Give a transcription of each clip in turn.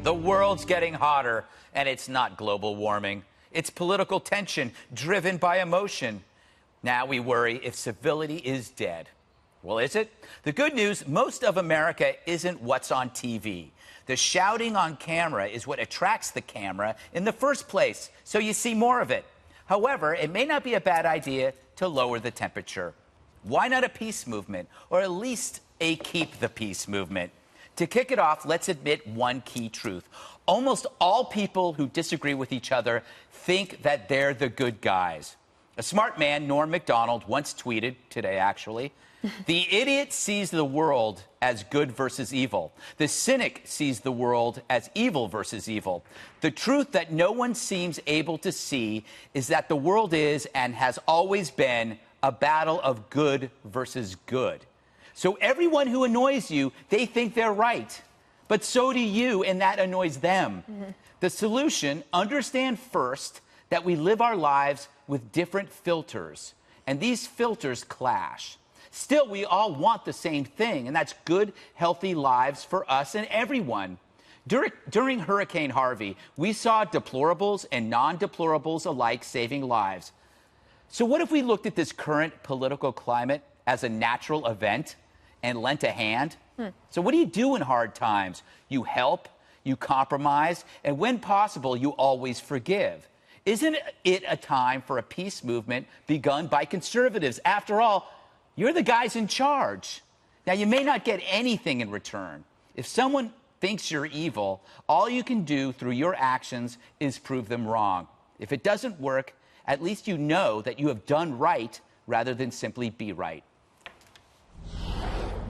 The world's getting hotter, and it's not global warming. It's political tension driven by emotion. Now we worry if civility is dead. Well, is it? The good news, most of America isn't what's on TV. The shouting on camera is what attracts the camera in the first place, so you see more of it. However, it may not be a bad idea to lower the temperature. Why not a peace movement, or at least a keep the peace movement? To kick it off, let's admit one key truth. Almost all people who disagree with each other think that they're the good guys. A smart man, Norm Macdonald, once tweeted, today actually, "The idiot sees the world as good versus evil. The cynic sees the world as evil versus evil. The truth that no one seems able to see is that the world is and has always been a battle of good versus good. So everyone who annoys you, they think they're right. But so do you, and that annoys them. The solution, understand first that we live our lives with different filters, and these filters clash. Still, we all want the same thing, and that's good, healthy lives for us and everyone. During Hurricane Harvey, we saw deplorables and non-deplorables alike saving lives. So what if we looked at this current political climate as a natural event and lent a hand? So what do you do in hard times? You help, you compromise, and when possible, you always forgive. Isn't it a time for a peace movement begun by conservatives? After all, you're the guys in charge. Now, you may not get anything in return. If someone thinks you're evil, all you can do through your actions is prove them wrong. If it doesn't work, at least you know that you have done right rather than simply be right.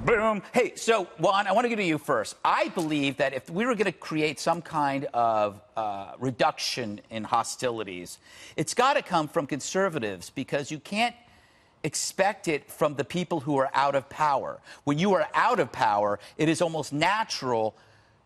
Boom. Hey, so, Juan, I want to go to you first. I believe that if we were going to create some kind of reduction in hostilities, it's got to come from conservatives, because you can't expect it from the people who are out of power. When you are out of power, it is almost natural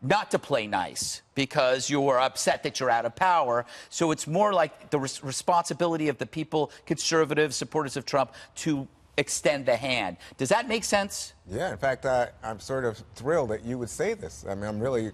not to play nice because you are upset that you're out of power. So it's more like the responsibility of the people, conservatives, supporters of Trump, to extend the hand. Does that make sense? Yeah, in fact, I'm sort of thrilled that you would say this. I mean,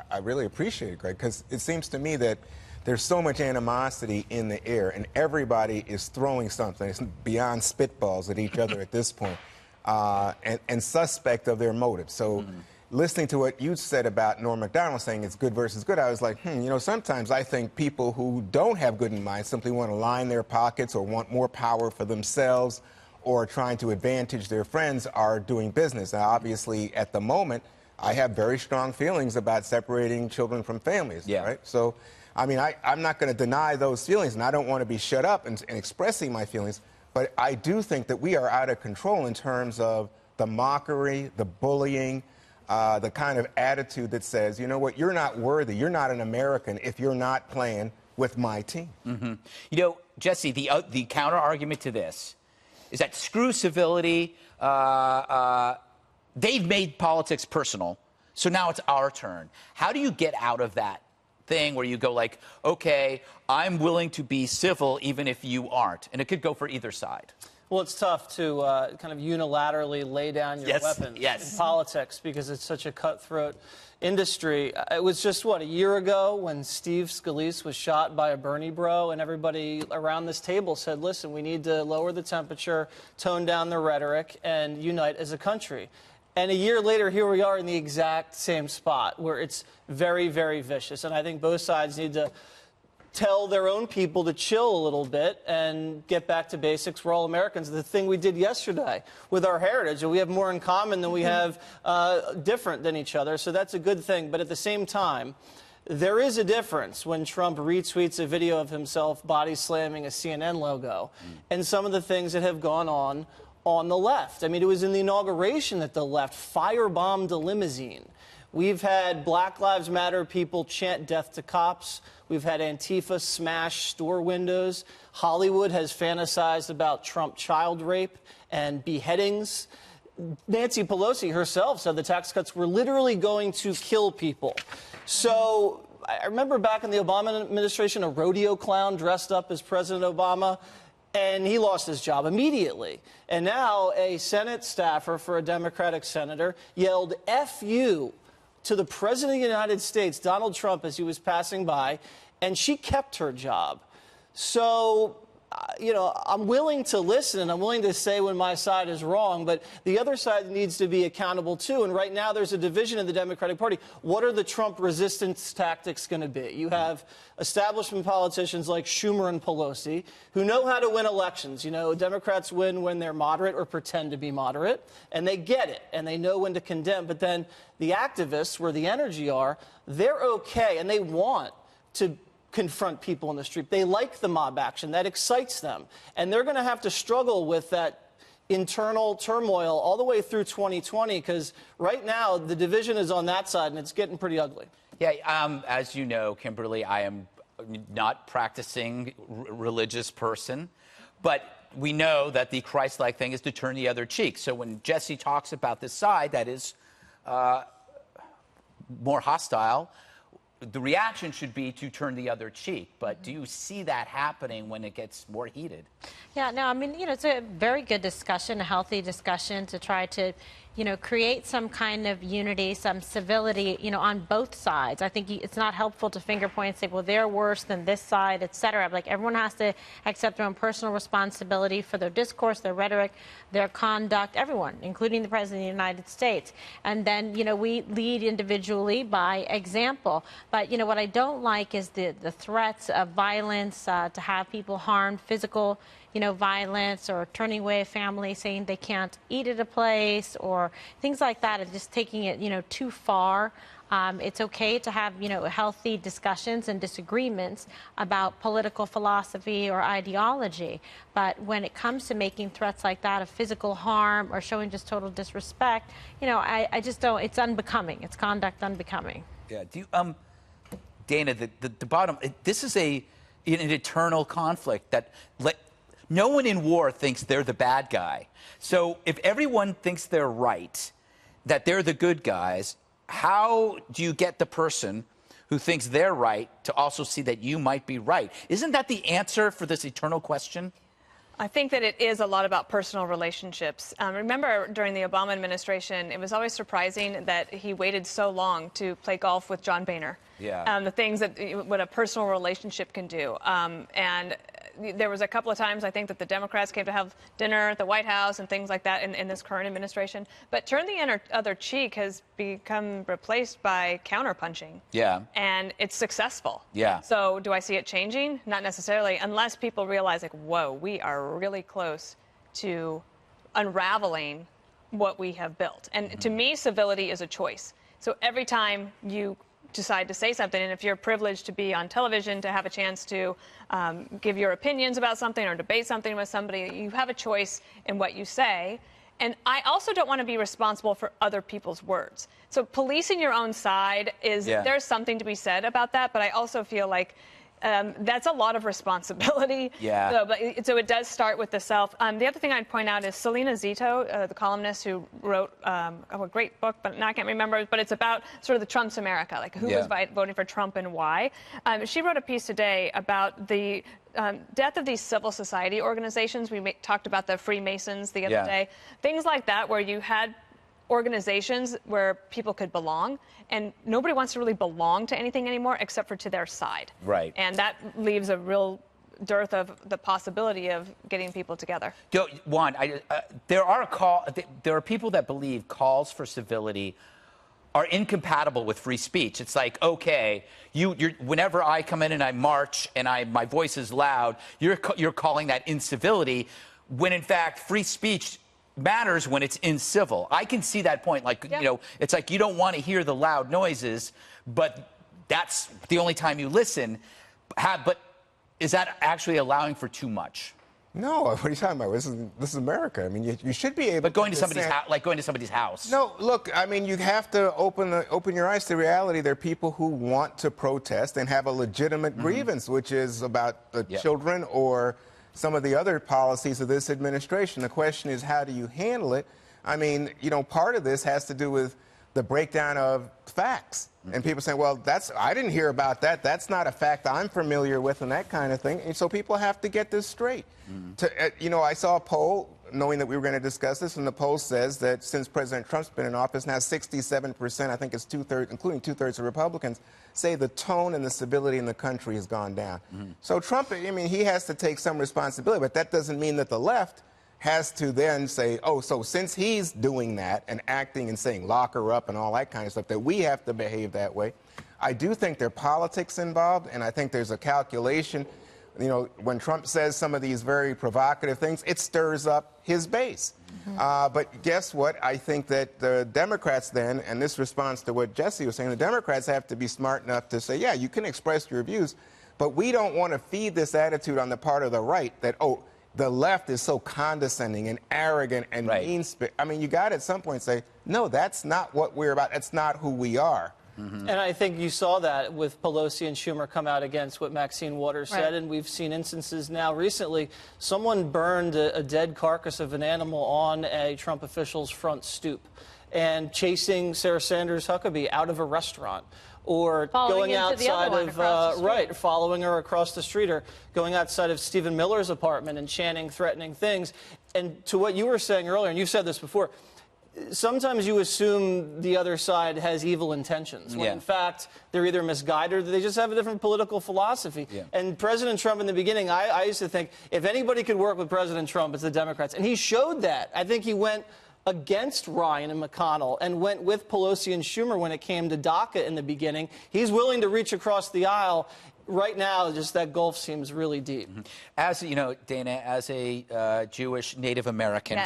I really appreciate it, Greg, because it seems to me that there's so much animosity in the air, and everybody is throwing something. It's beyond spitballs at each other at this point, and suspect of their motives. So listening to what you said about Norm Macdonald saying it's good versus good, I was like, you know, sometimes I think people who don't have good in mind simply want to line their pockets or want more power for themselves or trying to advantage their friends are doing business. Now, obviously, at the moment, I have very strong feelings about separating children from families, right? So, I mean, I'm not going to deny those feelings, and I don't want to be shut up in expressing my feelings, but I do think that we are out of control in terms of the mockery, the bullying, the kind of attitude that says, you know what, you're not worthy, you're not an American if you're not playing with my team. You know, Jesse, the counter-argument to this is that screw civility, they've made politics personal, so now it's our turn. How do you get out of that thing where you go like, okay, I'm willing to be civil even if you aren't? And it could go for either side. Well, it's tough to kind of unilaterally lay down your weapons in politics because it's such a cutthroat industry. It was just, what, a year ago when Steve Scalise was shot by a Bernie bro, and everybody around this table said, listen, we need to lower the temperature, tone down the rhetoric, and unite as a country. And a year later, here we are in the exact same spot where it's very, very vicious. And I think both sides need to tell their own people to chill a little bit and get back to basics. We're all Americans. The thing we did yesterday with our heritage, we have more in common than we have different than each other. So that's a good thing. But at the same time, there is a difference when Trump retweets a video of himself body slamming a CNN logo and some of the things that have gone on the left. I mean, it was in the inauguration that the left firebombed a limousine. We've had Black Lives Matter people chant death to cops. We've had Antifa smash store windows. Hollywood has fantasized about Trump child rape and beheadings. Nancy Pelosi herself said the tax cuts were literally going to kill people. So I remember back in the Obama administration, a rodeo clown dressed up as President Obama, and he lost his job immediately. And now a Senate staffer for a Democratic senator yelled, "F you," to the President of the United States, Donald Trump, as he was passing by, and she kept her job. So, you know, I'm willing to listen and I'm willing to say when my side is wrong, but the other side needs to be accountable too. And right now there's a division in the Democratic Party. What are the Trump resistance tactics going to be? You have establishment politicians like Schumer and Pelosi who know how to win elections. You know, Democrats win when they're moderate or pretend to be moderate, and they get it, and they know when to condemn. But then the activists, where the energy are, they're okay, and they want to confront people in the street. They like the mob action. That excites them. And they're going to have to struggle with that internal turmoil all the way through 2020, because right now the division is on that side, and it's getting pretty ugly. Yeah, as you know, Kimberly, I am not practicing religious person, but we know that the Christ-like thing is to turn the other cheek. So when Jesse talks about this side that is more hostile, the reaction should be to turn the other cheek. But do you see that happening when it gets more heated? Yeah, no, I mean, you know, it's a very good discussion, a healthy discussion to try to, you know, create some kind of unity, some civility, you know, on both sides. I think it's not helpful to finger point and say, well, they're worse than this side, et cetera. Like, everyone has to accept their own personal responsibility for their discourse, their rhetoric, their conduct, everyone, including the President of the United States. And then, you know, we lead individually by example. But, you know, what I don't like is the threats of violence, to have people harmed, physical, you know, violence, or turning away a family, saying they can't eat at a place, or things like that, and just taking it, you know, too far. It's okay to have, you know, healthy discussions and disagreements about political philosophy or ideology. But when it comes to making threats like that of physical harm or showing just total disrespect, you know, I just don't, it's unbecoming. It's conduct unbecoming. Yeah. Do you, Dana, the bottom, this is an eternal conflict that no one in war thinks they're the bad guy. So if everyone thinks they're right, that they're the good guys, how do you get the person who thinks they're right to also see that you might be right? Isn't that the answer for this eternal question? I think that it is a lot about personal relationships. Remember, during the Obama administration, it was always surprising that he waited so long to play golf with John Boehner. Yeah. The things that what a personal relationship can do. And there was a couple of times, I think, that the Democrats came to have dinner at the White House and things like that in this current administration. But turn the other cheek has become replaced by counterpunching. Yeah. And it's successful. Yeah. So do I see it changing? Not necessarily, unless people realize, like, whoa, we are really close to unraveling what we have built. And to me, civility is a choice. So every time you decide to say something, and if you're privileged to be on television, to have a chance to give your opinions about something or debate something with somebody, you have a choice in what you say. And I also don't want to be responsible for other people's words. So policing your own side is, there's something to be said about that, but I also feel like that's a lot of responsibility. Yeah. So it does start with the self. The other thing I'd point out is Selena Zito, the columnist who wrote a great book, but now I can't remember. But it's about sort of the Trump's America, like who was voting for Trump and why. She wrote a piece today about the death of these civil society organizations. We talked about the Freemasons the other day. Things like that, where you had organizations where people could belong, and nobody wants to really belong to anything anymore except for to their side. Right. And that leaves a real dearth of the possibility of getting people together. Juan, there are people that believe calls for civility are incompatible with free speech. It's like, okay, whenever I come in and I march and my voice is loud, you're calling that incivility, when in fact free speech matters when it's incivil. I can see that point. Like, you know, it's like you don't want to hear the loud noises, but that's the only time you listen. But is that actually allowing for too much? No, what are you talking about? This is America. I mean, you should be able. But going to somebody's house, like going to somebody's house. No, look. I mean, you have to open your eyes to reality. There are people who want to protest and have a legitimate grievance, which is about the children or some of the other policies of this administration. The question is, how do you handle it? I mean, you know, part of this has to do with the breakdown of facts. And people saying, well, I didn't hear about that. That's not a fact I'm familiar with, and that kind of thing. And so people have to get this straight. You know, I saw a poll knowing that we were going to discuss this, and the poll says that since President Trump's been in office, now 67%, I think it's two-thirds, including two-thirds of Republicans, say the tone and the civility in the country has gone down. So Trump, I mean, he has to take some responsibility, but that doesn't mean that the left has to then say, oh, so since he's doing that and acting and saying lock her up and all that kind of stuff, that we have to behave that way. I do think there are politics involved, and I think there's a calculation. You know, when Trump says some of these very provocative things, it stirs up his base. But guess what? I think that the Democrats then, and this responds to what Jesse was saying, the Democrats have to be smart enough to say, yeah, you can express your views, but we don't want to feed this attitude on the part of the right that, oh, the left is so condescending and arrogant and mean-spirited. I mean, you got to at some point say, no, that's not what we're about. That's not who we are. And I think you saw that with Pelosi and Schumer come out against what Maxine Waters said, and we've seen instances now recently. Someone burned a dead carcass of an animal on a Trump official's front stoop and chasing Sarah Sanders Huckabee out of a restaurant. Or going outside of, following her across the street, or going outside of Stephen Miller's apartment and chanting threatening things. And to what you were saying earlier, and you've said this before, sometimes you assume the other side has evil intentions, when in fact they're either misguided or they just have a different political philosophy. And President Trump in the beginning, I used to think if anybody could work with President Trump, it's the Democrats. And he showed that. I think he went against Ryan and McConnell and went with Pelosi and Schumer when it came to DACA in the beginning. He's willing to reach across the aisle. Right now, just that gulf seems really deep. As you know, Dana, as a Jewish Native American,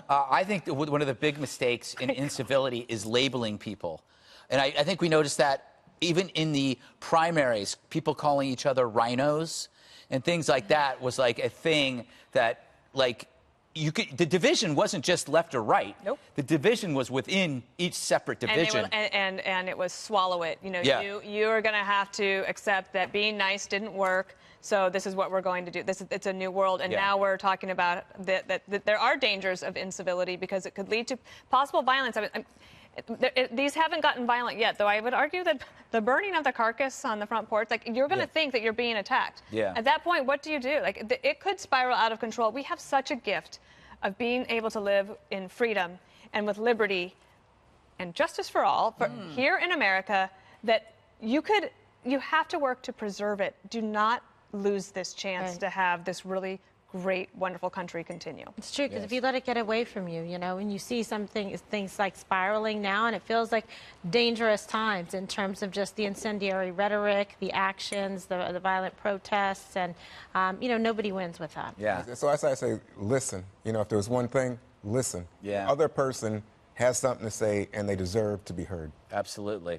I think that one of the big mistakes in incivility is labeling people. And I think we noticed that even in the primaries, people calling each other rhinos and things like that was like a thing that, like, the division wasn't just left or right. Nope. The division was within each separate division. And it was swallow it. You know, you are going to have to accept that being nice didn't work. So this is what we're going to do. It's a new world. And now we're talking about that there are dangers of incivility because it could lead to possible violence. I mean, these haven't gotten violent yet, though I would argue that the burning of the carcass on the front porch, like, you're going to think that you're being attacked. At that point, what do you do? Like, it could spiral out of control. We have such a gift of being able to live in freedom and with liberty and justice for all here in America that you have to work to preserve it. Do not lose this chance to have this really great, wonderful country continue. It's true, because if you let it get away from you, you know, and you see things like spiraling now, and it feels like dangerous times in terms of just the incendiary rhetoric, the actions, the violent protests, and, you know, nobody wins with that. So as I say, listen. You know, if there was one thing, listen. The other person has something to say, and they deserve to be heard. Absolutely.